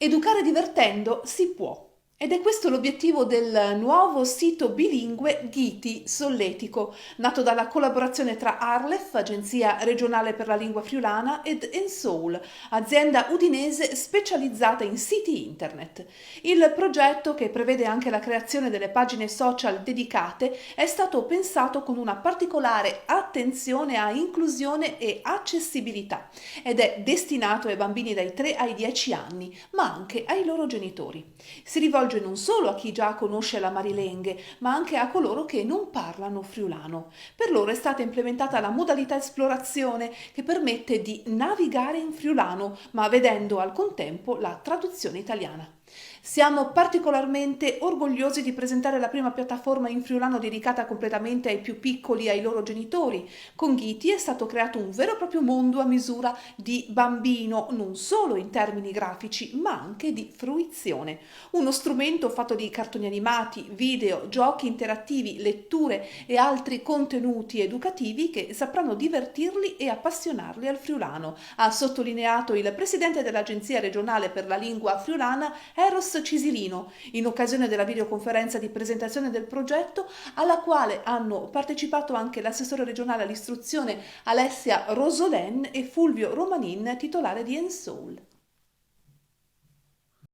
Educare divertendo si può. Ed è questo l'obiettivo del nuovo sito bilingue Ghiti Solletico, nato dalla collaborazione tra Arlef, Agenzia regionale per la lingua friulana, ed Ensoul, azienda udinese specializzata in siti internet. Il progetto, che prevede anche la creazione delle pagine social dedicate, è stato pensato con una particolare attenzione a inclusione e accessibilità ed è destinato ai bambini dai 3 ai 10 anni, ma anche ai loro genitori. Si rivolge non solo a chi già conosce la Marilenghe, ma anche a coloro che non parlano friulano. Per loro è stata implementata la modalità esplorazione, che permette di navigare in friulano, ma vedendo al contempo la traduzione italiana. Siamo particolarmente orgogliosi di presentare la prima piattaforma in friulano dedicata completamente ai più piccoli e ai loro genitori. Con Ghiti è stato creato un vero e proprio mondo a misura di bambino, non solo in termini grafici, ma anche di fruizione. Uno strumento fatto di cartoni animati, video, giochi interattivi, letture e altri contenuti educativi che sapranno divertirli e appassionarli al friulano, ha sottolineato il presidente dell'Agenzia regionale per la lingua friulana, Eros Cisilino, in occasione della videoconferenza di presentazione del progetto, alla quale hanno partecipato anche l'assessore regionale all'istruzione Alessia Rosolen e Fulvio Romanin, titolare di Ensoul.